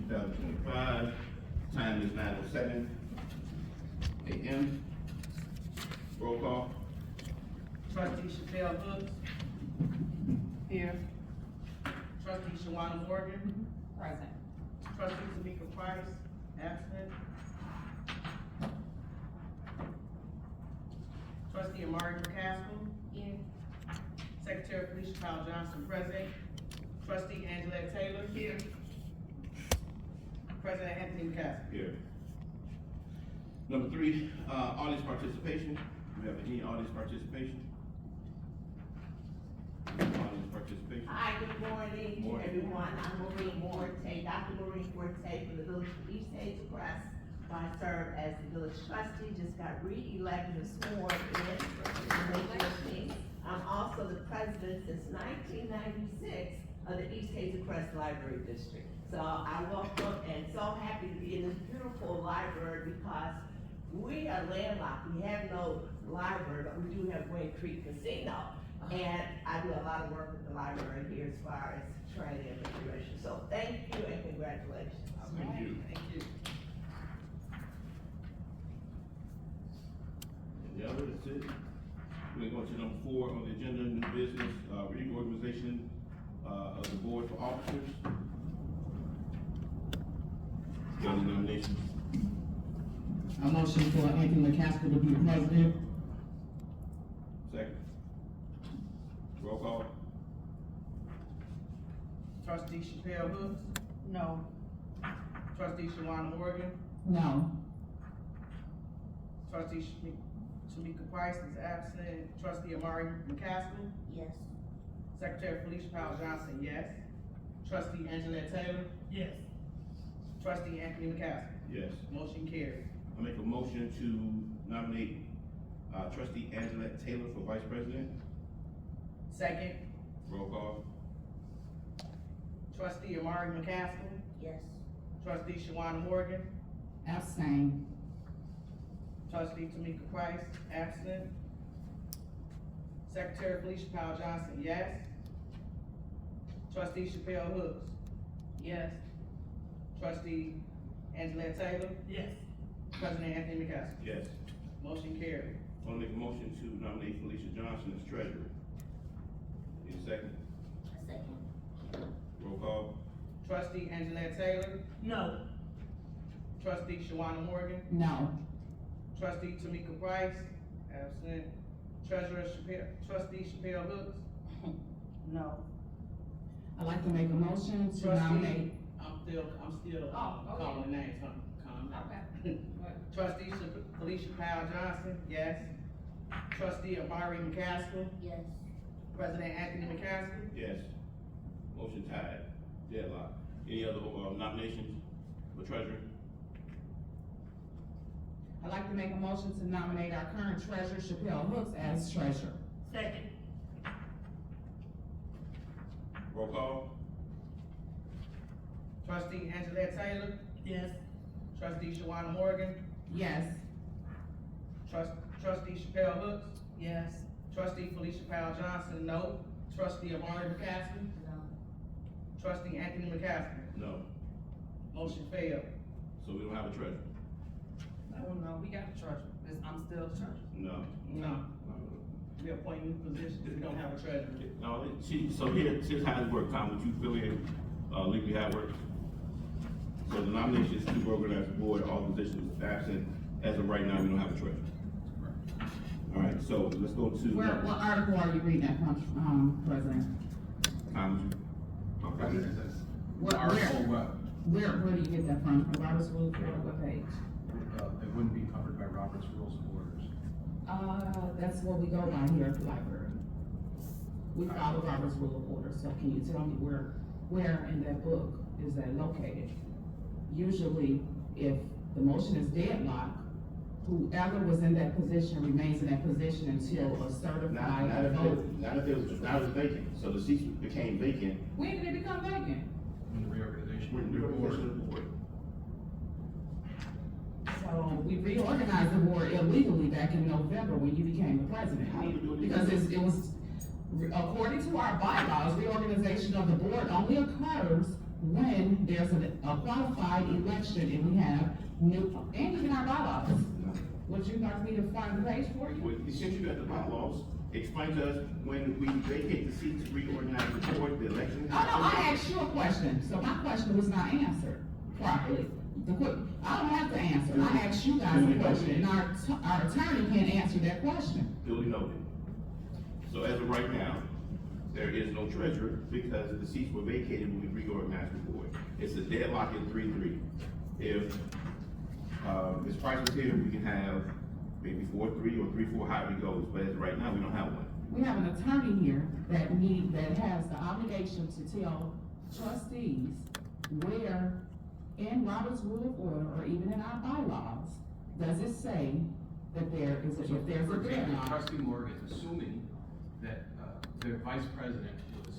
2025. Time is 9:07 a.m. Roll call. Trustee Chapelle Hooks. Here. Trustee Shawana Morgan. Present. Trustee Tamika Price, absent. Trustee Amari McCaskills. Here. Secretary Felicia Powell Johnson, present. Trustee Angela Taylor. Here. President Anthony McCaskill. Here. Number 3, audience participation. Do we have any audience participation? Audience participation. Hi, good morning to everyone. I'm Maureen Forte, Dr. Maureen Forte from the Village of East Hazel Crest. I serve as the village trustee, just got re-elected and sworn in on May 15th. I'm also the president since 1996 of the East Hazel Crest Library District. So I welcome and so happy to be in this beautiful library because we are landlocked. We have no library, but we do have Wayne Creek Casino. And I do a lot of work with the library here as far as training and information. So thank you and congratulations. Thank you. Thank you. And the other, that's it. We're going to number 4 on the agenda, new business, reorganization of the board for officers. Got any nominations? A motion for Anthony McCaskill to be the president. Second. Roll call. Trustee Chapelle Hooks. No. Trustee Shawana Morgan. No. Trustee Tamika Price is absent. Trustee Amari McCaskill. Yes. Secretary Felicia Powell Johnson, yes. Trustee Angela Taylor. Yes. Trustee Anthony McCaskill. Yes. Motion carried. I make a motion to nominate trustee Angela Taylor for vice president. Second, Roll call. Trustee Amari McCaskill. Yes. Trustee Shawana Morgan. Abstain. Trustee Tamika Price, absent. Secretary Felicia Powell Johnson, yes. Trustee Chapelle Hooks. Yes. Trustee Angela Taylor. Yes. President Anthony McCaskill. Yes. Motion carried. I want to make a motion to nominate Felicia Johnson as treasurer. Need a second? Second. Roll call. Trustee Angela Taylor. No. Trustee Shawana Morgan. No. Trustee Tamika Price, absent. Treasurer Trustee Chapelle Hooks. No. I'd like to make a motion to Trustee- nominate. I'm still Oh, okay. calling names, calm down. Okay. Trustee Felicia Powell Johnson, yes. Trustee Amari McCaskill. Yes. President Anthony McCaskill. Yes. Motion tied. Deadlock. Any other nominations for treasurer? I'd like to make a motion to nominate our current treasurer, Chapelle Hooks, as treasurer. Second. Roll call. Trustee Angela Taylor. Yes. Trustee Shawana Morgan. Yes. Trustee Chapelle Hooks. Yes. Trustee Felicia Powell Johnson, no. Trustee Amari McCaskill. No. Trustee Anthony McCaskill. No. Motion failed. So we don't have a treasurer? No, we got a treasurer. I'm still the treasurer. No. No. We appoint new positions, we don't have a treasurer. No, so here's how it works, Tom, would you fill in, legally how it works? So the nomination is to reorganize the board, all positions absent, as of right now, we don't have a treasurer. All right, so let's go to. What article are you reading that from, President? Tom, Where do you get that from? Robert's Rules of Order, what page? It wouldn't be covered by Robert's Rules of Orders. That's what we go by here at the library. We follow Robert's Rule of Order, so can you tell me where in that book is that located? Usually, if the motion is deadlocked, whoever was in that position remains in that position until a certified vote. Not if it was vacant, so the seats became vacant. When did it become vacant? In the reorganization. When the reorganization of the board. So we reorganized the board illegally back in November when you became the president. How did we do it Because it was, according to our bylaws, reorganization of the board only occurs when there's a qualified election and we have new, and even our bylaws. Would you like me to find the page for you? Well, since you got the bylaws, explain to us when we vacate the seats, reorganize the board, the election. Oh, no, I asked you a question, so my question was not answered properly. I don't have to answer, I asked you guys a question, and our attorney can't answer that question. Duly noted. So as of right now, there is no treasurer because the seats were vacated when we reorganized the board. It's a deadlock at 3-3. If, Ms. Price was here, we can have maybe 4-3 or 3-4, however it goes, but as of right now, we don't have one. We have an attorney here that has the obligation to tell trustees where in Robert's Rule of Order, or even in our bylaws, does it say that there is, if there's a For example, deadlock? trustee Morgan, assuming that, the vice president was,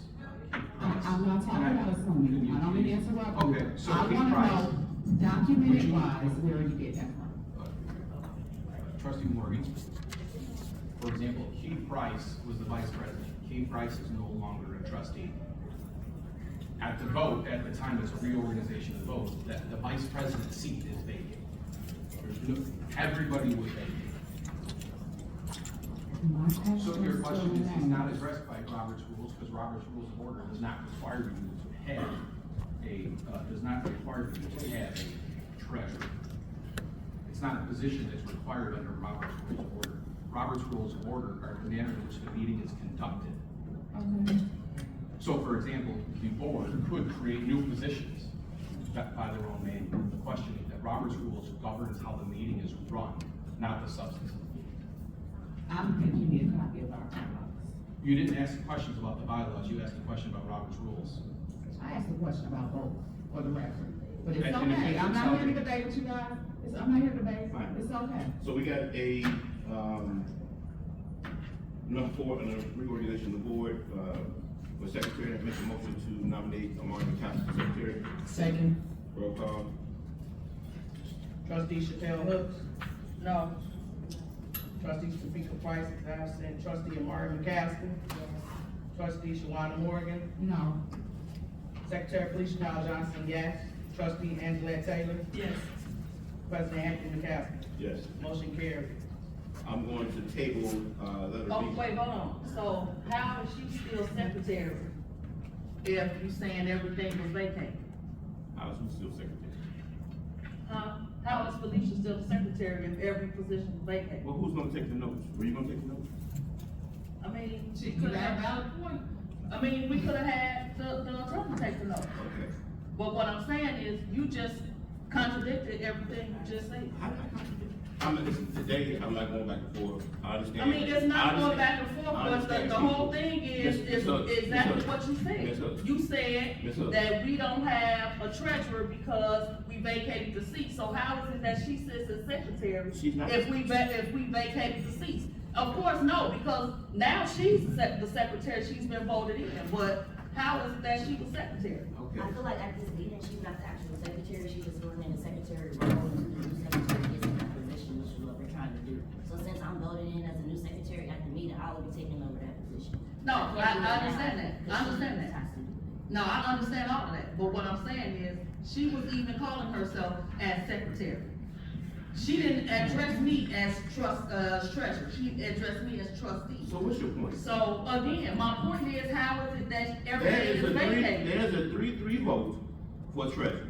I'm not talking about assuming, I don't mean to interrupt you. Okay, so I Keith wanna Price- know, documented wise, where you get that from. Trustee Morgan, for example, Keith Price was the vice president. Keith Price is no longer a trustee. At the vote, at the time it's a reorganization of the vote, that the vice president's seat is vacant. Everybody was vacant. My So your question is still not remains. addressed by Robert's rules, because Robert's Rules of Order does not require you to have does not require you to have a treasurer. It's not a position that's required under Robert's Rules of Order. Robert's Rules of Order are the manner in which the meeting is conducted. Okay. So, for example, the board could create new positions by their own manual. The question is that Robert's Rules governs how the meeting is run, not the substance of the meeting. I'm thinking you need a copy of our bylaws. You didn't ask questions about the bylaws, you asked a question about Robert's Rules. I asked a question about both, for the record, but it's And if okay, you I'm can not tell here to me- debate with you guys, I'm not here to debate, Fine. it's okay. So we got a, number 4, on the reorganization of the board, for secretary, I make a motion to nominate Amari McCaskills as secretary. Second. Roll call. Trustee Chapelle Hooks? No. Trustee Topeka Price is absent. Trustee Amari McCaskill? Trustee Shawana Morgan? No. Secretary Felicia Kyle Johnson, yes. Trustee Angela Taylor? Yes. President Anthony McCaskill? Yes. Motion carried. I'm going to table, letter B. Oh, wait, hold on, so how is she still secretary if you saying everything was vacated? I was still secretary. Huh? How is Felicia still secretary if every position was vacated? Well, who's gonna take the notes? Were you gonna take the notes? I mean, she You could got a have, valid point. I mean, we could have had the attorney take the notes. Okay. But what I'm saying is, you just contradicted everything you just said. How did I contradict? Today, I'm not going back and forth. I understand. I mean, it's I not going understand. back and I forth, but understand the whole thing Miss is Hooks, exactly Miss what you Miss said. Hooks. You said Miss Hooks. that we don't have a treasurer because we vacated the seat, so how is it that she sits as secretary? She's not. If we vacated the seats? Of course, no, because now she's the secretary, she's been voted in, but how is it that she was secretary? Okay. I feel like at this meeting, she's not the actual secretary, she's just filling in the secretary role, and the new secretary is in that position, which is what we're trying to do. So since I'm voted in as a new secretary at the meeting, I will be taking over that position. No, I Can't do it understand now, that. I because she understand that. has to do it. No, I understand all of that, but what I'm saying is, she was even calling herself as secretary. She didn't address me as treasurer, she addressed me as trustee. So what's your point? So, again, my point is, how is it that There everything is is vacated? there's a 3-3 vote for treasurer.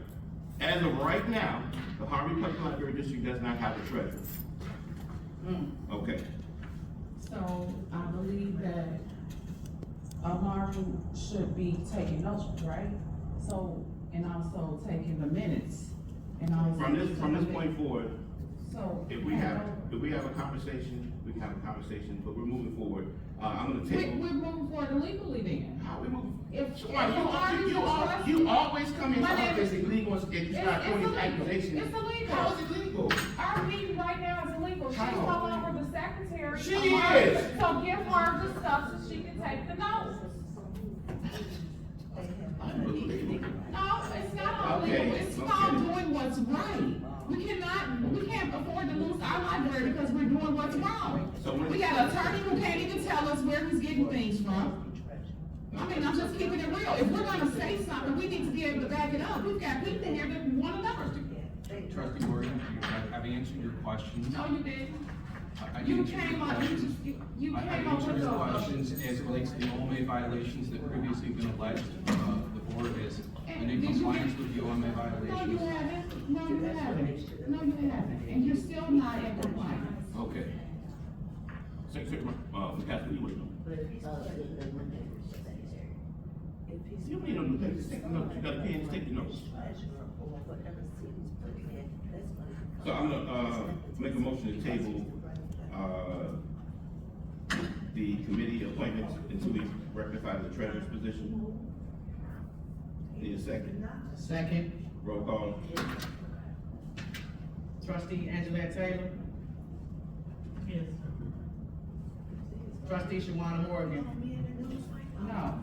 As of right now, the Harvey Park Library District does not have a treasurer. Okay. So I believe that Amari should be taking notes, right? So, and also taking the minutes, and also. From this point forward, So. if we have a conversation, we can have a conversation, but we're moving forward. I'm gonna table. We're moving forward illegally then. How we moving? If. So why you always come in My talking name this is- illegal and you start doing these accusations. It's illegal. How is it legal? Our meeting right now is illegal. She's no How? longer the secretary. She Amari- is. So give her the stuff so she can take the notes. Unbelievable. No, it's not illegal. Okay, It's okay. called doing what's right. We can't afford to lose our library because we're doing what's wrong. So when- We got an attorney who can't even tell us where he's getting things from. I mean, I'm just keeping it real. If we're gonna say something, we need to be able to back it up. We've got people here that wanna know. Trustee Morgan, I've answered your questions. No, you didn't. I've You answered your came up, questions. you I've came up answered with your a. questions as it relates to the OMA violations that previously been alleged. The board has been in Did you compliance get- with the OMA No, you violations. haven't. No, you haven't. No, you haven't. And you're still not in compliance. Okay. Secretary, McCaskill, you waiting on? You don't need no new papers, take the notes, you got a pen, just take the notes. So I'm gonna, make a motion to table, the committee appointments until we rectify the treasurer's position. Need a second? Second, Roll call. trustee Angela Taylor. Yes. Trustee Shawana Morgan. No.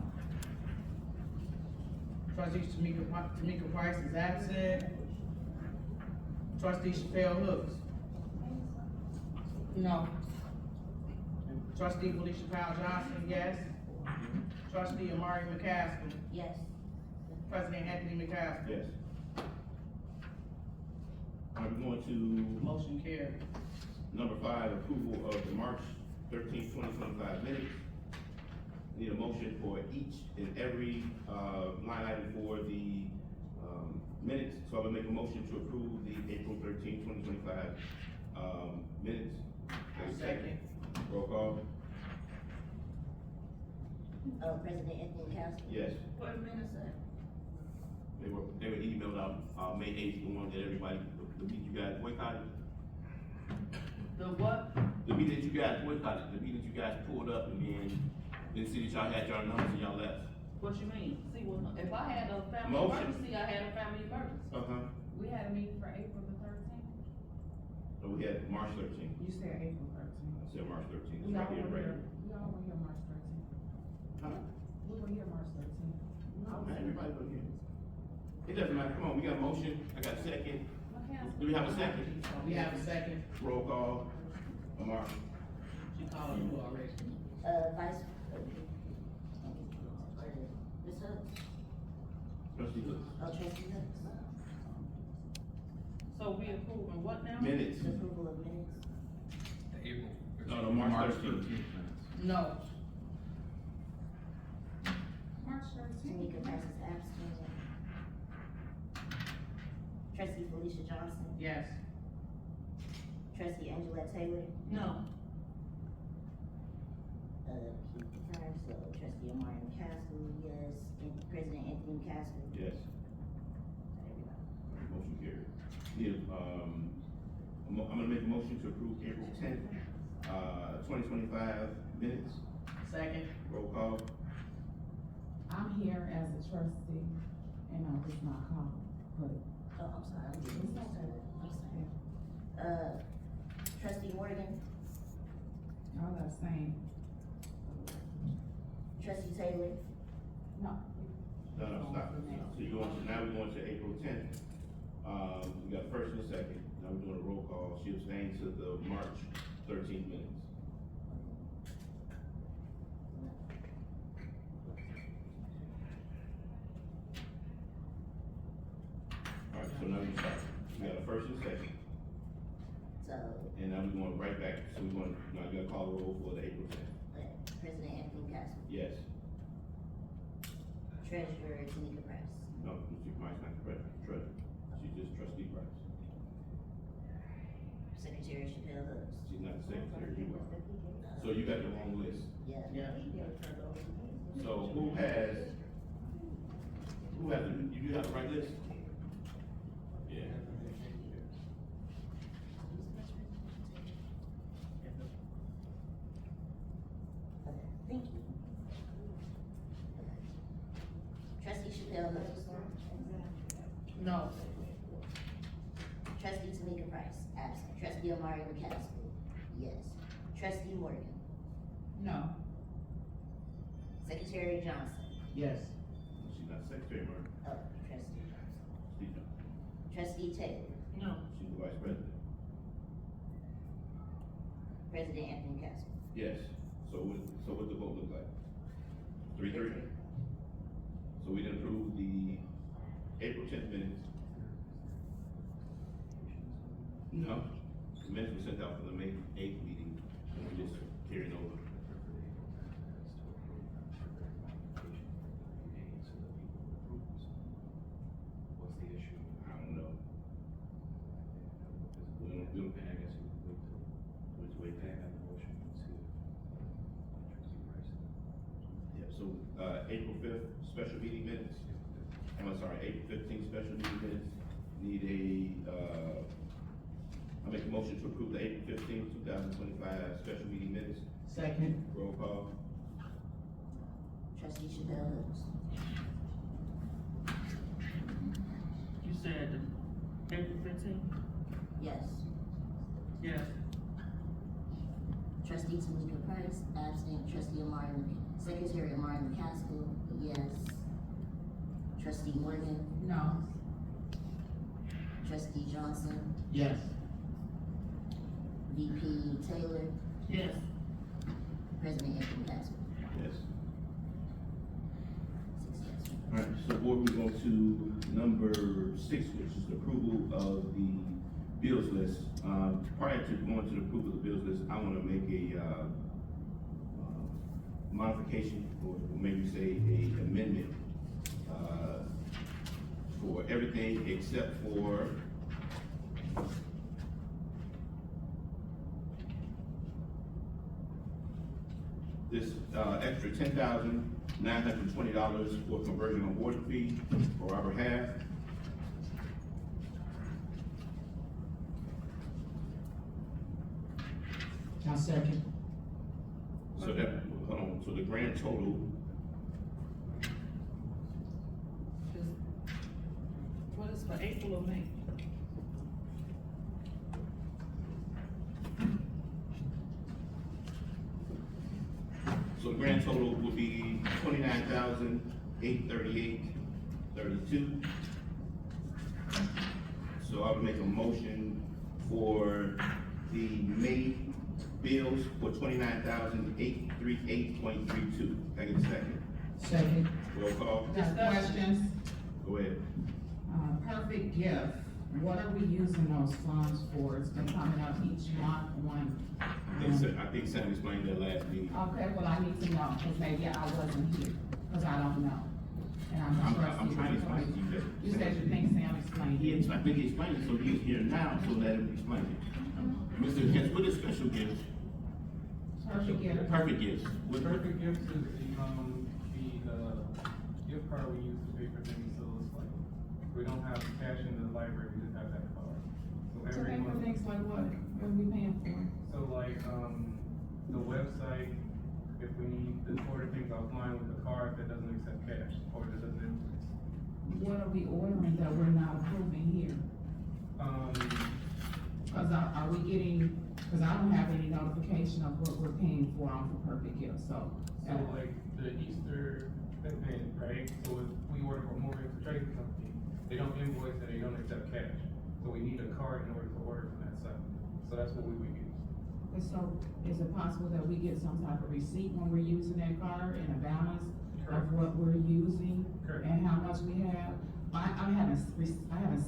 Trustee Tamika Price is absent. Trustee Chapelle Hooks. No. Trustee Felicia Powell Johnson, yes. Trustee Amari McCaskill. Yes. President Anthony McCaskill. Yes. I'm going to Motion carried. number 5, approval of the March 13th, 2025 minutes. Need a motion for each and every, line item for the, minutes. So I'm gonna make a motion to approve the April 13th, 2025, minutes. Second. Roll call. President Anthony McCaskill. Yes. What minutes, sir? They were emailed out, May 8th, the one that everybody, the meeting you guys boycotted. The what? The meeting that you guys boycotted, the meeting that you guys pulled up and then see that y'all had y'all numbers and y'all left. What you mean? See, well, if I had a family Motion. emergency, I had a family emergency. Uh-huh. We had a meeting for April the 13th. So we had March 13th. You said April 13th. I said March 13th. It's We right all here, were right here, here. we all were here March 13th. Huh? We were here March 13th. No, man, everybody was here. It doesn't matter. Come on, we got a motion. I got a second. McCaskill. Do we have a second? We have a second. Roll call. Amari. She called you already. Vice. Ms. Hooks? Trustee Hooks. Trustee Hooks? So we approving what now? Minutes. The approval of minutes? The April. No, no, March 13th. minutes. No. March 13th. Tamika Price is absent. Trustee Felicia Johnson? Yes. Trustee Angela Taylor? No. He confirmed, so trustee Amari McCaskill, yes. And President Anthony McCaskill? Yes. Everybody. Motion carried. Need, I'm gonna make a motion to approve April 10th, 2025 minutes. Second. Roll call. I'm here as a trustee, and I was not called, but Oh, I'm sorry, I'm getting it's okay. I'm sorry. Trustee Morgan? All that same. Trustee Taylor? No. No, stop. So you want, now we're going to April 10th. We got first and a second. Now we're doing a roll call. She abstained to the March 13th minutes. All right, so now we start. We got a first and a second. So, And now we're going right back. So we're going, now you gotta call the roll for the April 10th. President Anthony McCaskill? Yes. Treasurer Tamika Price? No, Mr. Price, not the president, treasurer. She's just trustee Price. Secretary Chapelle Hooks? She's not the secretary, you are. So you got the wrong list. Yeah. Yeah. So who has you have the right list? Yeah. Okay, thank you. Trustee Chapelle Hooks? No. Trustee Tamika Price, absent. Trustee Amari McCaskill? Yes. Trustee Morgan? No. Secretary Johnson? Yes. She's not the secretary, Mark. Oh, Trustee Johnson. Steve Johnson. Trustee Taylor? No. She's the vice president. President Anthony McCaskill? Yes. So what the vote look like? 3-3? So we didn't approve the April 10th minutes. No, the minutes were sent out for the May 8th meeting, and we just carried over. What's the issue? I don't know. And I guess we would wait to have a motion to trustee Price. Yeah, so, April 5th, special meeting minutes. I'm sorry, April 15th, special meeting minutes. Need I make a motion to approve the April 15th, 2025 special meeting minutes. Second. Roll call. Trustee Chapelle Hooks. You said April 15th? Yes. Yes. Trustee Tamika Price, absent. Trustee Amari, Secretary Amari McCaskill, yes. Trustee Morgan, No. Trustee Johnson, Yes. VP Taylor, Yes. President Anthony McCaskill. Yes. 6 yes. All right, so board, we go to number 6, which is the approval of the bills list. Prior to going to the approval of the bills list, I wanna make a, modification, or maybe say a amendment, for everything except for this, extra $10,920 for conversion on water fee for our behalf. I second. So that, hold on, so the grand total, What is for April or May? so the grand total would be $29,838.32. So I would make a motion for the May bills for $29,838.32. Can I get a second? Second. Roll call, Got questions? go ahead. Perfect gift, what are we using those funds for? It's been coming up each month on. I think Sam explained that last meeting. Okay, well, I need to know, cause maybe I wasn't here, cause I don't know. And I'm I'm trustee. trying to explain to you that. You said you think Sam explained it. I think he explained it, so he's here now, so let him explain it. Mr. Hens, what is special gifts? Perfect gift. Perfect gifts. What perfect gifts is the gift card we use to pay for things, so it's like, we don't have cash in the library, we just have that card. So To every pay for month, things like what are we paying for? so like, the website, if we need to order things offline with the card that doesn't accept cash, or that doesn't invoice. What are we ordering that we're not approving here? Cause are we getting, cause I don't have any notification of what we're paying for on for perfect gift, so. So like, the Easter event, right, so if we order from Morgan's Trading Company, they don't invoice and they don't accept cash, so we need a card in order to order from that site, so that's what we would use. So is it possible that we get some type of receipt when we're using that card and a balance of Correct. what we're using? Correct. And how much we have? I haven't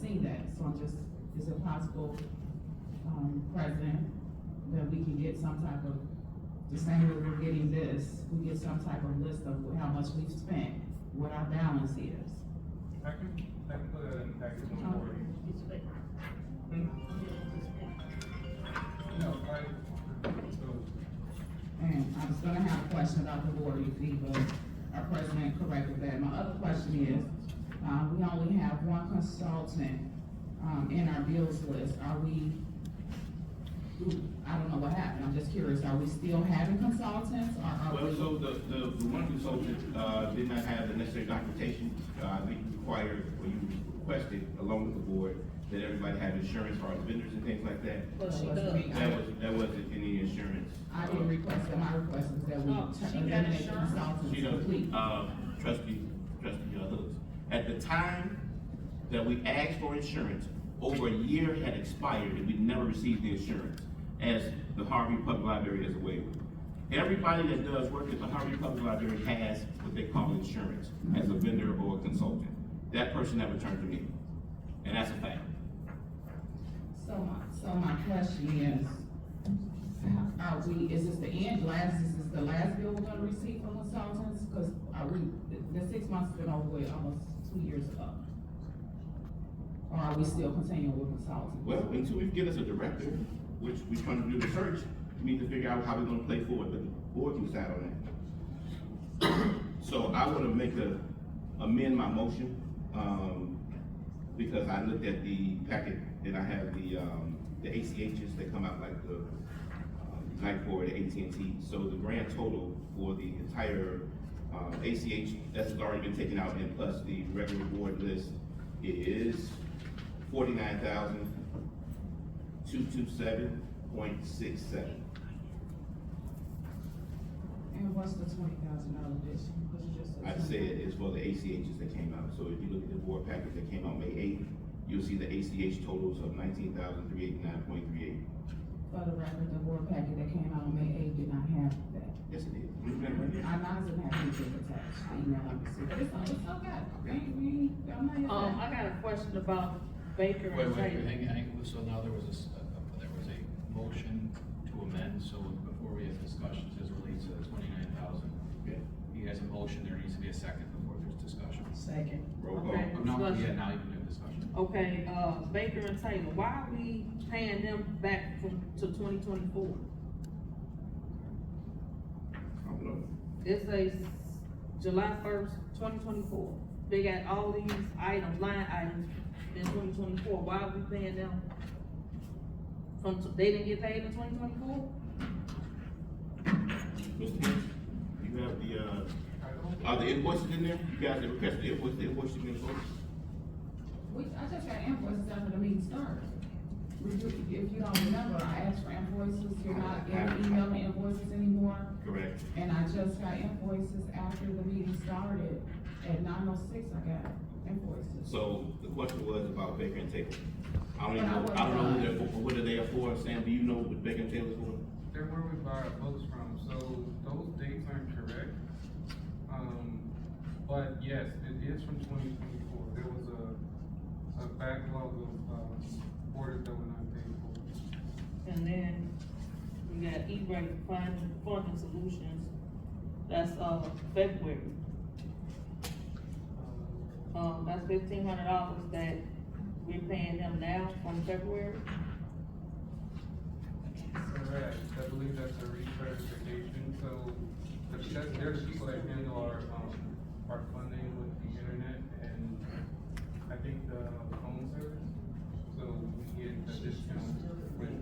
seen that, so I'm just, is it possible, President, that we can get some type of, the same way we're getting this, we get some type of list of how much we've spent, what our balance is? I can put that in the package on for you. No, so, And I was gonna have a question about the board fee, but our president corrected that. My other question is, we only have one consultant, in our bills list. Are we, I don't know what happened, I'm just curious, are we still having consultants, or are Well, we? so the one consultant, did not have the necessary documentation, we required, or you requested, along with the board, that everybody have insurance for our vendors and things like that. But she That does. wasn't me. That wasn't any insurance. I didn't request that, my request is that we Oh, she got eliminate the insurance? consultants She does, completely. trustee Hooks. At the time that we asked for insurance, over a year had expired and we never received the insurance, as the Harvey Park Library is aware of. Everybody that does work at the Harvey Public Library has what they call insurance as a vendor or a consultant. That person never turned to me, and that's a fact. So my question is, is this the is this the last bill we're gonna receive from consultants? Cause the 6 months has been over with almost 2 years ago. Or are we still continuing with consultants? Well, until we get us a director, which we're trying to do the search, we need to figure out how we're gonna play forward, but the board can decide on that. So I wanna amend my motion, because I looked at the packet and I have the ACHs that come out like the, night for the AT&T. So the grand total for the entire, ACH that's already been taken out and plus the regular board list is $49,227.67. And what's the $20,000 addition? I said it's for the ACHs that came out. So if you look at the board packet that came out May 8th, you'll see the ACH totals of $19,389.38. For the record, the board packet that came out on May 8th did not have that. Yes, it did. I didn't have anything attached, the email I received, but it's okay. I'm not here for that. I got a question about Baker and Wait, Taylor. hang on. So now there was a motion to amend, so before we have discussions as it relates to the 29,000. Yeah. He has a motion, there needs to be a second before there's discussion. Second. Roll call. Okay. No, yeah, Discussion. now you can have discussion. Okay, Baker and Taylor, why are we paying them back to 2024? I don't know. It says July 1st, 2024. They got all these items, line items in 2024. Why are we paying them they didn't get paid in 2024? Mr. Hicks, you have are the invoices in there? You guys have requested the invoices in there, folks? I just got invoices after the meeting started. If you don't remember, I asked for invoices, you're not emailing invoices anymore. Correct. And I just got invoices after the meeting started, at 9:06 I got invoices. So the question was about Baker and Taylor. I don't But know who they're for, what are they for, Sam, do you know what Baker and Taylor's for? They're where we buy our books from, so those dates aren't correct. But yes, it is from 2024. There was a backlog of, orders that were not paid for. And then we got E-Rate Funding Solutions, that's, February. That's $1,500 that we're paying them now from February. Correct, I believe that's a recertification, so, they're the people that handle our funding with the internet and I think the phone service. So we get a discount with,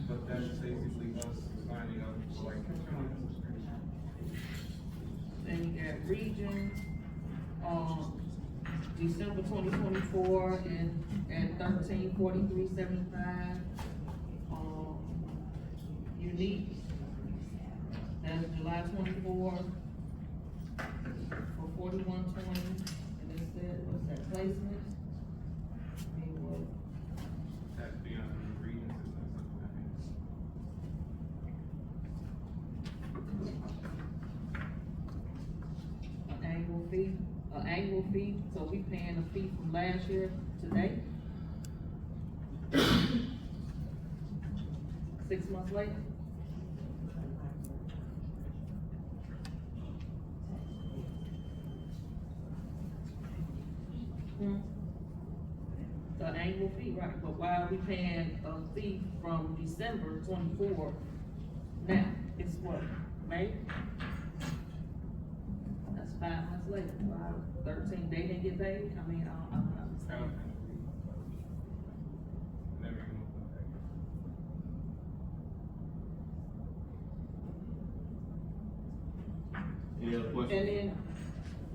but that's basically us signing up for like insurance subscription. Then you got Region, December 2024 and 1343.75. Unique, that's July 24 for 4120, and it said, what's that, placement? That's beyond the ingredients, is that something An annual fee, so we paying a fee from last year to date? 6 months later? The annual fee, right, but why are we paying a fee from December 24 now? It's what, May? That's 5 months later, wow, 13, they didn't get paid, I mean, I don't understand. Never even looked at that. Any other questions? And then,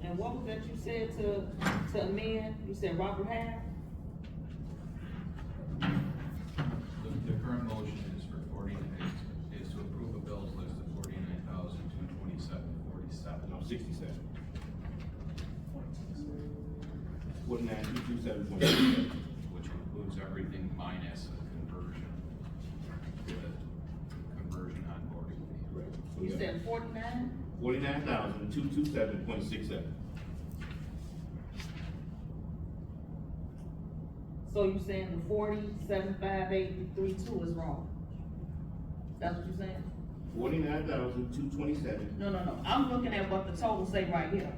and what was that you said to amend? You said Robert Half? The current motion is for is to approve a bills list of $49,227.47. No, 67. 49,227.67. Which includes everything minus the conversion on boarding fee. Right. So You yeah, said 49? 49,227.67. So you saying the 47,583.2 is wrong? That's what you're saying? 49,227. No, I'm looking at what the total say right here.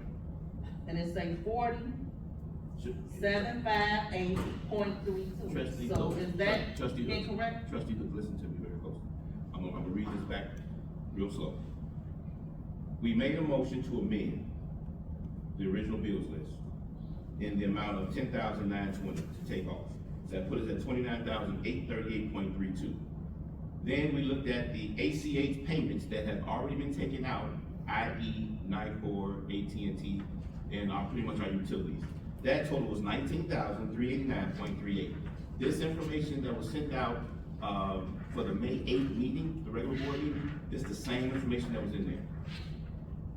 And it say 47,580.32. Trustee So Hooks, is that Trustee Hooks, incorrect? Trustee Hooks, listen to me very closely. I'm gonna read this back real slow. We made a motion to amend the original bills list in the amount of 10,920 to take off. So that put us at 29,838.32. Then we looked at the ACH payments that have already been taken out, i.e. NICOR, AT&T, and pretty much our utilities. That total was 19,389.38. This information that was sent out for the May 8th meeting, the regular board meeting, is the same information that was in there.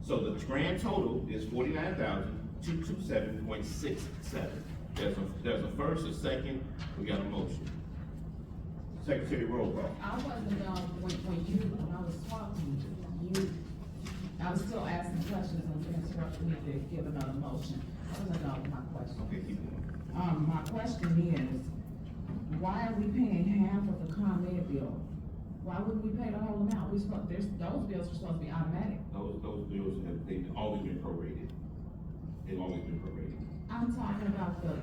So the grand total is 49,227.67. There's a first, a second, we got a motion. Secretary, roll call. I wasn't, when I was talking, I was still asking questions and you interrupted me to give another motion. I wasn't done with my question. Okay, keep going. My question is, why are we paying half of the ComEd bill? Why wouldn't we pay the whole amount? Those bills are supposed to be automatic. Those bills they've always been prorated. They've always been prorated. I'm talking about the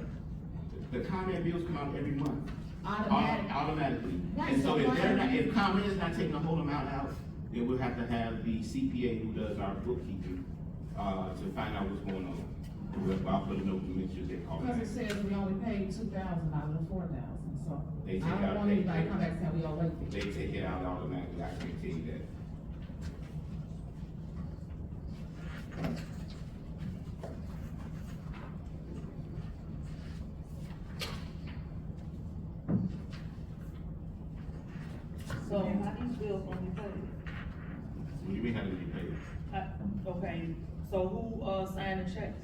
The ComEd bills come out every month. automatic. Automatically. Right, And so so if why- if ComEd is not taking the whole amount out, then we'll have to have the CPA who does our bookkeeping, to find out what's going on. I'll put a note to make sure they call Because back. it says we only paid 2,000 out of the 4,000, so They I take don't out- want anybody to come back saying we owe late fees. They take it out automatically, I can't tell you that. So how these bills gonna be paid? What do you mean, how do you pay it? Okay, so who, signed the checks?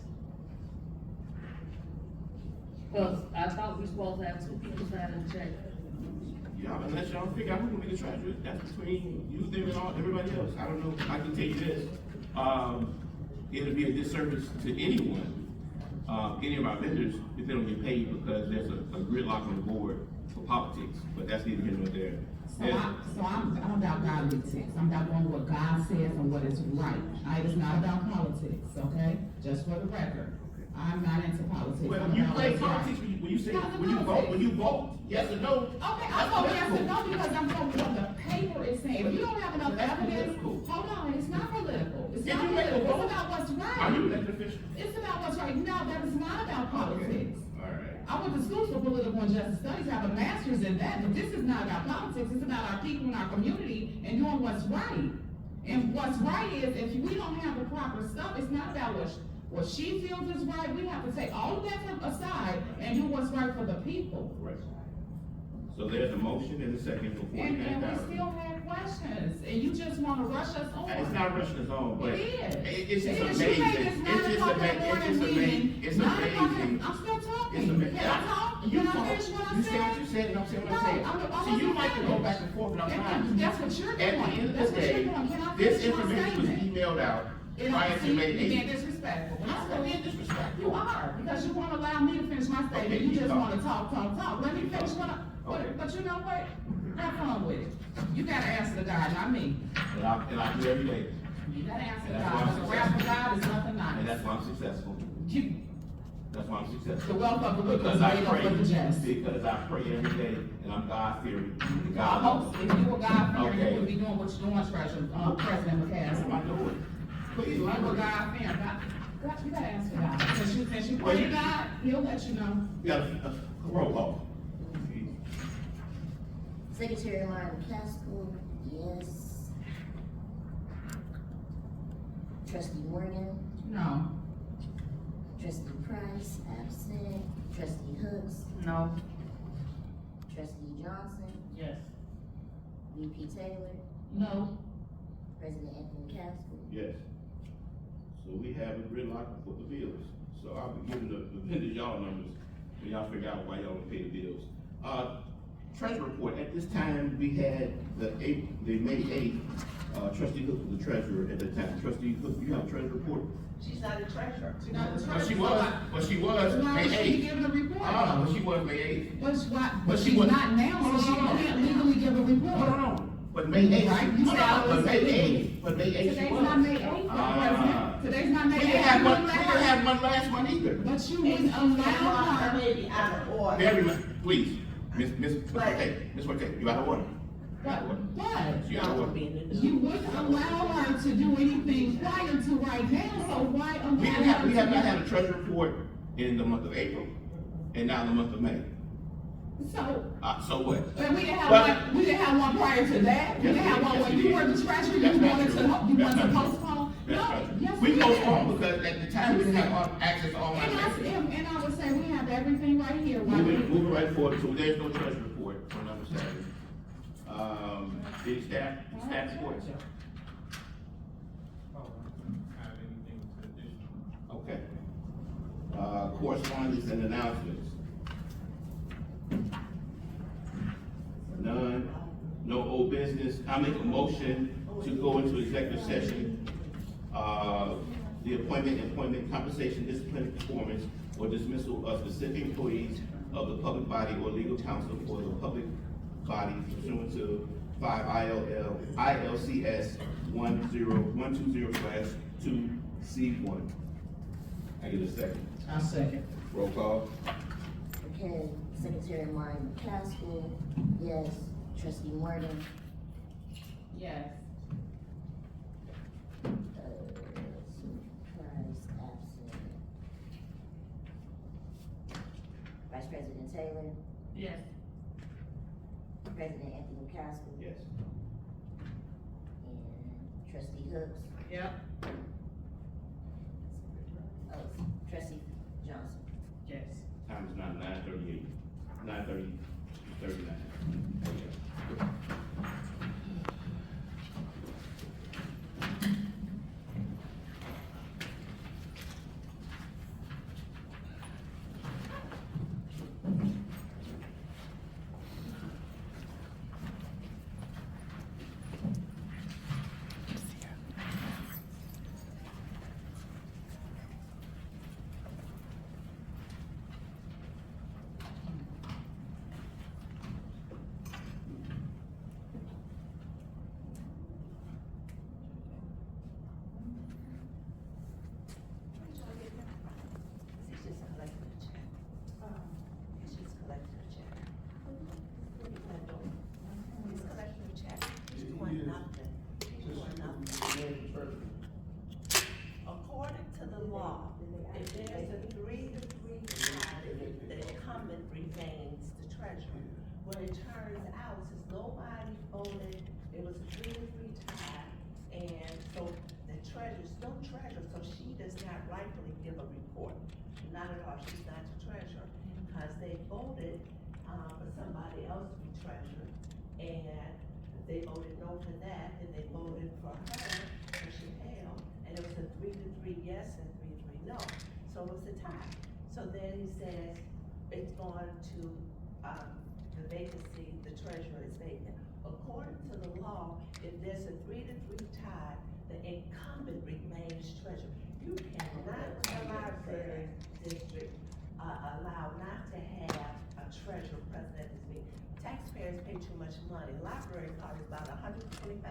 Cause I thought we supposed to have two people signing the check. Y'all, unless y'all figure out who's gonna be the treasurer, that's between you, them, and everybody else. I don't know, I can tell you this, it'll be a disservice to anyone, any of our vendors, if they don't get paid because there's a gridlock on the board for politics, but that's neither here nor there. I'm about politics. I'm about doing what God says and what is right. It's not about politics, okay? Just for the record. I'm not into politics. Well, I'm you about play what's right. politics when you say, Not when you politics. vote, yes or no. Okay, I vote yes or no because I'm going what the paper is saying. If you don't have enough That's evidence, political. hold on, it's not political. It's If not you make a political. vote- It's about what's right. Are you elected official? It's about what's right. No, that is not about politics. All right. I went to school for political and justice studies, I have a master's in that, but this is not about politics, it's about our people and our community and doing what's right. And what's right is, if we don't have the proper stuff, it's not about what she feels is right, we have to take all of that aside and do what's right for the people. Right. So there's a motion and a second for And we 49,000. still have questions, and you just wanna rush us on. It's not rushing us on, but It is. it's just It is. amazing. You made this 9 o'clock that morning meeting. It's 9 o'clock, amazing. I'm still talking. It's amazing. Can I talk? You Can I talk. finish what I'm You say saying? what you said, and I'm saying what No, I'm saying. I See, you wasn't like to go finished. back and forth, and I'm And trying. that's what you're At the end doing. of That's the what day, you're doing. Can I this finish my information was statement? emailed out And prior to see, May you're being 8th. disrespectful. When I I'm say not being disrespectful. You are, because you won't allow me to finish my statement. Okay, You you just talk. wanna talk. Let me finish what I, Okay. but you know what? Have fun with it. You gotta answer the God, not me. And I do every day, You gotta answer And the that's God, why I'm because the wrath of God is nothing and nice. that's why I'm successful. That's why I'm The successful. wealth of the wicked is Because I laid up for the pray, just. because I pray every day, and I'm God-fearing, and I God hope, loves. if you were God-fearing, Okay. you would be doing what you're doing, President What am McCaskill. I doing? Please, If you were elaborate. God-fearing, God, you gotta answer God. Since you Well, pray you- to God, he'll let you know. We got a roll call. Secretary Amari McCaskills, yes. Trustee Morgan, No. trustee Price, absent. Trustee Hooks, No. trustee Johnson, Yes. VP Taylor, No. President Anthony McCaskill. Yes. So we have a gridlock for the bills. So I'll be giving the vendors y'all numbers when y'all figure out why y'all don't pay the bills. Treasury report, at this time, we had the May 8th, Trustee Hook was the treasurer at the time. Trustee Hook, you have a treasurer report? She's not a treasurer. But she was Why May would she 8th. give the report? But she was May 8th. But she she's was- not now, so she can't legally give a report. No. But May 8th. Right, you said I was But May saying- 8th. But May 8th she Today's was. not May 8th. Today's not May We 8th. didn't have one, we didn't have one last month either. But you wouldn't allow Her her. may be out of order. Very much, please, Miss Forte, you out of order. But You out of order. you wouldn't allow her to do anything prior to right now, so why allow her? We have not had a treasury report in the month of April, and now in the month of May. So what? But we didn't have But- one, we didn't have one prior to that, we didn't have one when you were the treasurer, That's you not wanted true. to, you That's wanted to not true. postpone. That's No, right. yes, We did. postponed because at the time we didn't have access to all my And records. I would say we have everything right here, why Moving right forward, so there's no treasury report on number 7. The staff reports. Oh, I don't have anything additional. Okay. Correspondence and announcements. None, no old business. I make a motion to go into executive session. The employment, compensation, discipline, performance, or dismissal of specific employees of the public body or legal counsel for the public body pursuant to 5 ILCS 10120/2C1. I get a second. I second. Roll call. Okay, Secretary Amari McCaskill, yes. Trustee Morgan, Yes. Price absent. Vice President Taylor, Yes. President Anthony McCaskill, Yes. and Trustee Hooks, Yep. Trustee Johnson. Yes. Time is now 9:38, 9:39. She's just collecting a check. She's collecting a check. What are you gonna do? She's collecting a check. She's doing nothing. She's doing nothing. According to the law, if there's a 3-3 tie, the incumbent remains the treasurer. When it turns out, since nobody voted, it was a 3-3 tie, and so the treasurer's still treasurer, so she does not rightfully give a report. Not at all, she's not the treasurer, because they voted, for somebody else to be treasurer, and they voted no for that, and they voted for her, for Chapelle, and it was a 3-3 yes and 3-3 no, so it was a tie. So then he says, it's going to, the vacancy, the treasurer is vacant. According to the law, if there's a 3-3 tie, the incumbent remains treasurer. You cannot, the library district, allow not to have a treasurer present at this meeting. Taxpayers pay too much money. Library costs about $125 a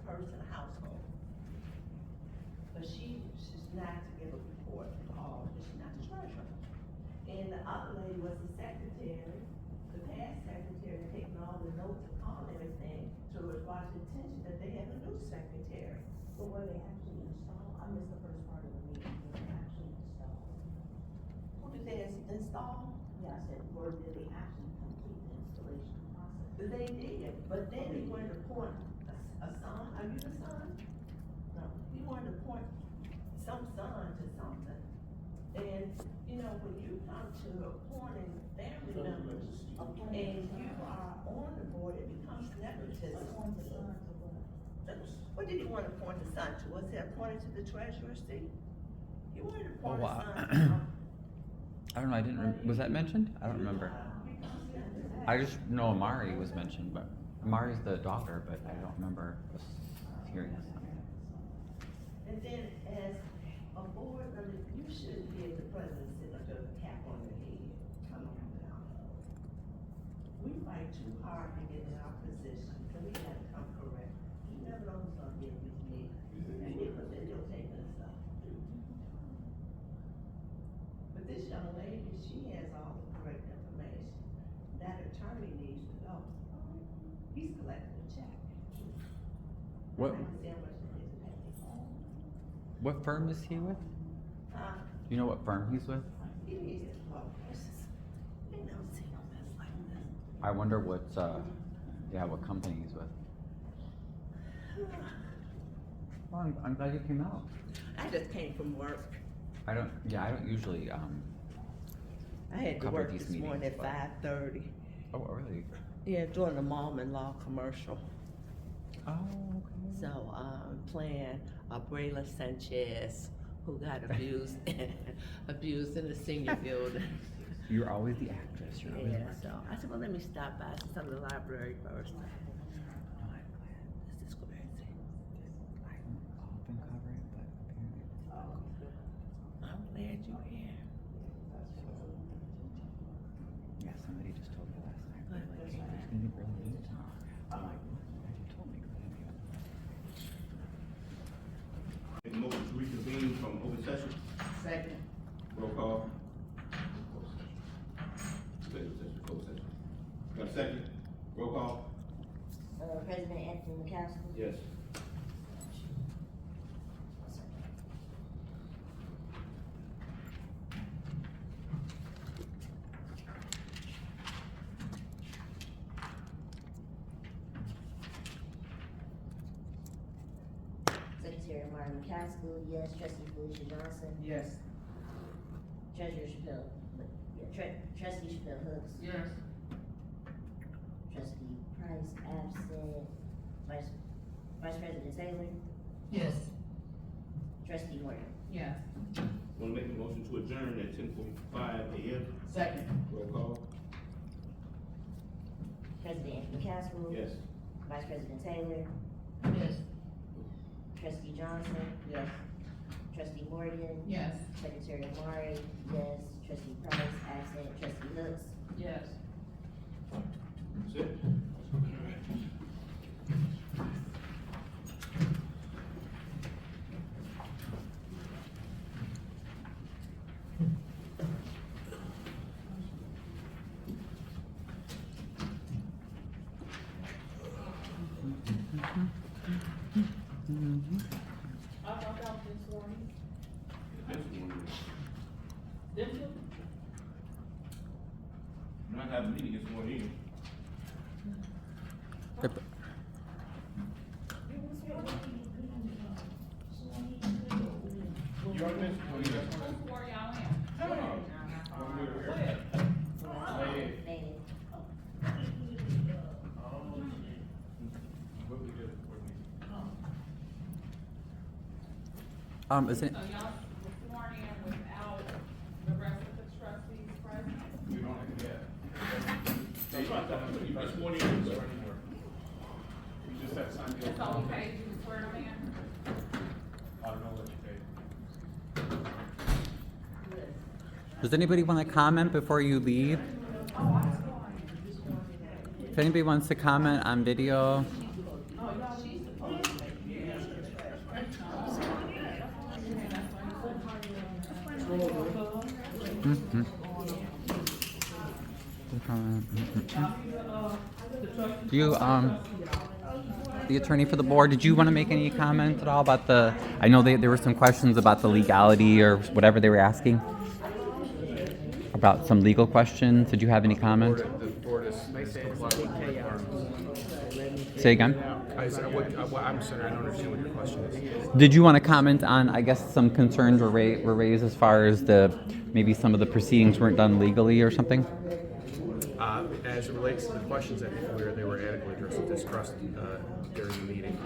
person household. But she's not to give a report at all, because she's not the treasurer. And the other lady was the secretary, the past secretary, taking all the notes and all everything, so it was brought to attention that they have a new secretary. So were they actually installed? I missed the first part of the meeting, were they actually installed? Who did they install? Yeah, I said, did they actually complete the installation process? They did, but then he wanted to appoint a son, are you the son? No, he wanted to appoint some son to something. And, you know, when you come to appointing family members, and you are on the board, it becomes nepotism. What did he want to appoint the son to? Was he appointed to the treasurer seat? He wanted to appoint a son to something. I don't know, I didn't, was that mentioned? I don't remember. I just know Amari was mentioned, but Amari's the daughter, but I don't remember the hearing this. And then as a board member, you should be the president sitting up there with a cap on your head. Come on now. We fight too hard to get in our position, so we gotta come correct. You never know who's gonna get with me. And they'll take us up. But this young lady, she has all the correct information. That attorney needs to know. He's collecting a check. What, I understand what she is paying. what firm is he with? You know what firm he's with? He needs to know. He knows he don't mess like this. I wonder what company he's with. Well, I'm glad you came out. I just came from work. I don't usually, I had to Cover work these this morning meetings, at but- 5:30. oh, really? Yeah, doing the mom in law commercial. Oh, okay. So, playing Abuela Sanchez, who got abused, abused in the senior building. You're always the actress, you're always Yeah, working. so I said, well, let me stop by some of the library first. No, I'm glad. This is crazy. I'm often covering, but apparently. I'm glad you're here. Yeah, somebody just told me last night, they're like, hey, there's gonna be early meeting tomorrow. I'm like, "Why you told me?" 'Cause I didn't even know. Make a motion to reconvene from open session. Second. Roll call. Executive session, closed session. Got a second? Roll call. President Anthony McCaskill. Yes. Secretary Amari McCaskill, yes. Trustee Felicia Johnson. Yes. Treasurer Chapelle, Trustee Chapelle Hooks. Yes. Trustee Price absent. Vice President Taylor. Yes. Trustee Morgan. Yes. Want to make a motion to adjourn at 10:45 a.m. Second. Roll call. President Anthony McCaskill. Yes. Vice President Taylor. Yes. Trustee Johnson. Yes. Trustee Morgan. Yes. Secretary Amari, yes. Trustee Price absent. Trustee Hooks. Yes. That's it. I thought that was this morning. This one. Didn't you? Not having a meeting this morning. Yep. You already mentioned, oh, you got something? Where y'all in? No, no. Go ahead. Faded. What we did at the board meeting. Is it, So y'all were sworn in without the rest of the trustees present? We don't have to get. Hey, you might tell me, you just sworn in, We sir. just have to sign the. It's on the page, you swear them in? I don't know what you paid. does anybody want to comment before you leave? If anybody wants to comment on video, mhm. Do you, the attorney for the board, did you want to make any comment at all about the, I know there were some questions about the legality or whatever they were asking? About some legal questions, did you have any comment? The board is compliant with the requirements. Say again? I'm sorry, I don't understand what your question is. Did you want to comment on, I guess, some concerns were raised as far as maybe some of the proceedings weren't done legally or something? As it relates to the questions, I think they were adequately discussed during the meeting,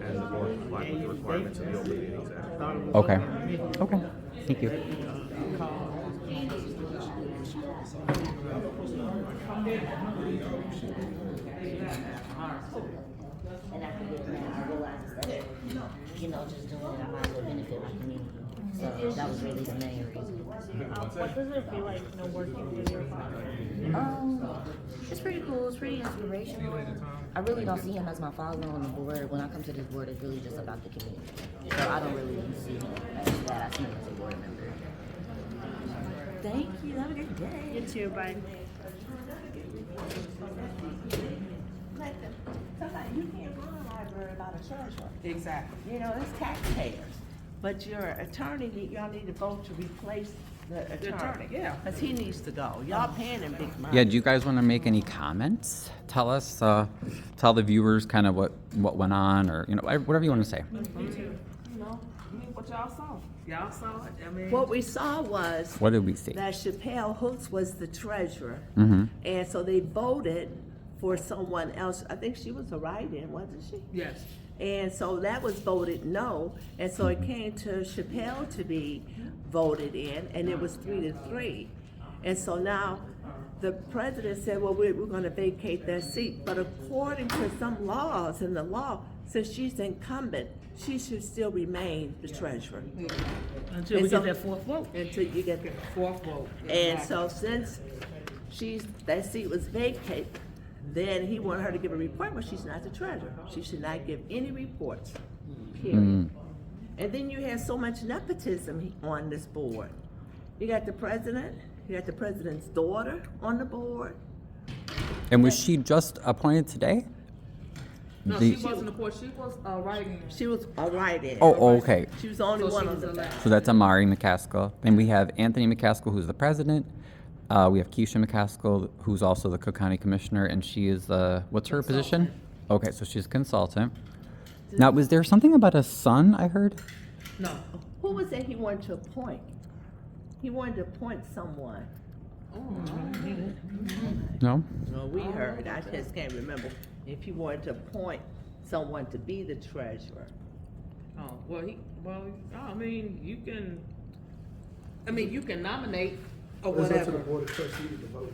and the board complied with the requirements of the Open Meetings Act. Okay. Okay, thank you. And I forget now, I realize it's that. was just doing it, I might as well benefit my community. So that was really the main reason. What does it feel like, working with your father? It's pretty cool, it's pretty inspirational. I really don't see him as my father on the board. When I come to this board, it's really just about the community. So I don't really see him as that, I see him as a board member. Thank you, have a good day. You too, bye. Somebody, you can't run a library without a treasurer. Exactly. You know, it's taxpayers. But your attorney, y'all need to vote to replace the attorney. yeah. Cause he needs to go. Y'all paying him big money. Yeah, do you guys want to make any comments? Tell us, tell the viewers kind of what went on, or, whatever you want to say. What y'all saw? Y'all saw it, I mean. What we saw was What did we see? that Chapelle Hooks was the treasurer. Mm-hmm. And so they voted for someone else. I think she was a write-in, wasn't she? Yes. And so that was voted no, and so it came to Chapelle to be voted in, and it was 3-3. And so now, the president said, well, we're gonna vacate that seat, but according to some laws in the law, since she's incumbent, she should still remain the treasurer. Until And we so- get that fourth vote. Until you get the Fourth vote. and so since that seat was vacated, then he wanted her to give a report, but she's not the treasurer. She should not give any reports, period. And then you have so much nepotism on this board. You got the president, you got the president's daughter on the board. And was she just appointed today? No, The- she wasn't a court, she was writing. She was a write-in. Oh, okay. She was the only So one she on was the allowed. ballot. So that's Amari McCaskill. Then we have Anthony McCaskill, who's the president. We have Keisha McCaskill, who's also the Cook County Commissioner, and she is what's her position? Okay, so she's a consultant. Now, was there something about a son I heard? No. Who was that he wanted to appoint? He wanted to appoint someone. No? Well, we heard, I just can't remember, if he wanted to appoint someone to be the treasurer. Oh, I mean, you can nominate or It's up to the whatever. board of trustees to vote.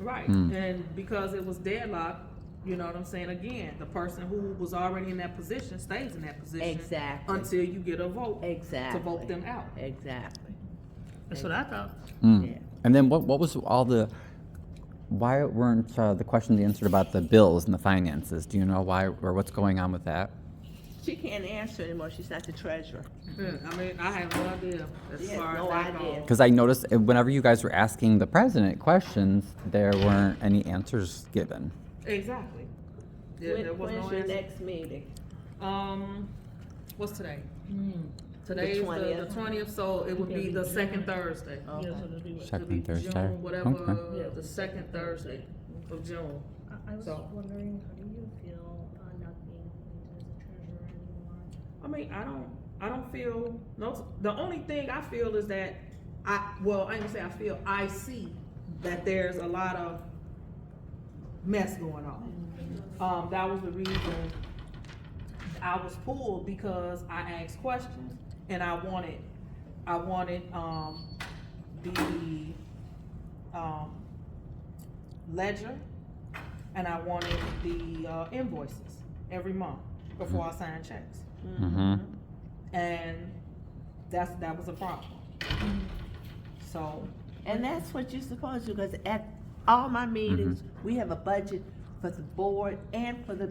Right, Mm. and because it was deadlocked, you know what I'm saying, again, the person who was already in that position stays in that position. Exactly. Until you get a vote. Exactly. To vote them out. Exactly. That's what I thought. Mm. Yeah. And then what was why weren't the questions answered about the bills and the finances? Do you know why, or what's going on with that? She can't answer anymore, she's not the treasurer. I mean, I have no idea as She has far as no that idea. goes. Because I noticed whenever you guys were asking the president questions, there weren't any answers given. Exactly. There was no When's your answer. next meeting? What's today? Today's the 20th. 20th, so it would be the second Thursday. Okay. It'll be Second Thursday. June, whatever, Okay. the second Thursday of June. I was So- wondering, how do you feel not being appointed as a treasurer anymore? I mean, I don't feel, no, the only thing I feel is that I ain't gonna say I feel, I see that there's a lot of mess going on. That was the reason I was pulled, because I asked questions and I wanted, the, ledger, and I wanted the, invoices every month before I signed checks. Mm-hmm. And that was a problem. So, And that's what you're supposed to, because at all my meetings, we have a budget for the board and for the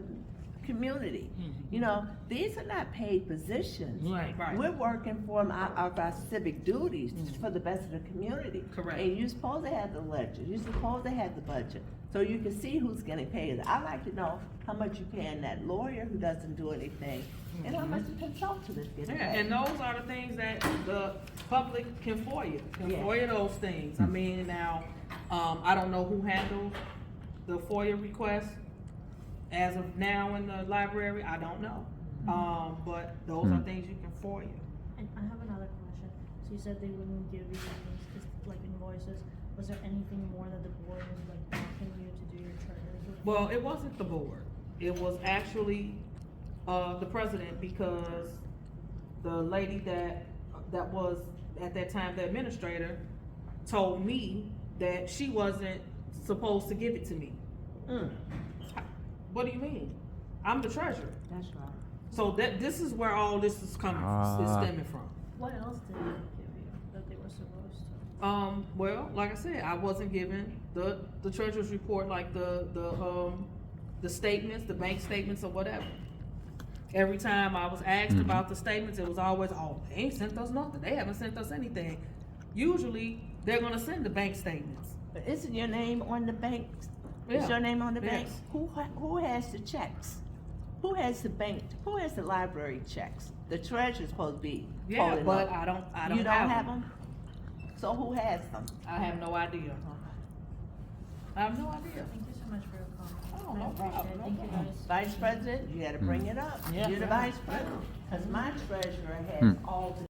community. You know, these are not paid positions. Right. We're working for our civic duties for the best of the community. Correct. And you're supposed to have the ledger, you're supposed to have the budget, so you can see who's getting paid. I like to know how much you're paying that lawyer who doesn't do anything, and how much the consultant is getting yeah, paid. and those are the things that the public can FOIA, Yeah. those things. I mean, now, I don't know who handles the FOIA requests as of now in the library, I don't know. But those are things you can FOIA. And I have another question. So you said they wouldn't give you things, like invoices. Was there anything more that the board was like asking you to do your treasurer's report? Well, it wasn't the board. It was actually, the president, because the lady that was, at that time, the administrator, told me that she wasn't supposed to give it to me. What do you mean? I'm the treasurer. That's right. So this is where all this is coming, is stemming from. What else did they give you that they were supposed to? Well, like I said, I wasn't given the treasurer's report, like the statements, the bank statements or whatever. Every time I was asked about the statements, it was always, oh, they ain't sent us nothing, they haven't sent us anything. Usually, they're gonna send the bank statements. But isn't your name on the bank? Yeah. Is your name on the bank? Yes. Who has the checks? Who has the bank, who has the library checks? The treasurer's supposed to be Yeah, holding but them. I don't You don't have have them? So who has them? I have no idea. I have no idea. Thank you so much for your comment. Oh, no I appreciate problem, it. no Thank you problem. guys. Vice President, you gotta bring it up. Yeah. You're the vice president, cause my treasurer has all the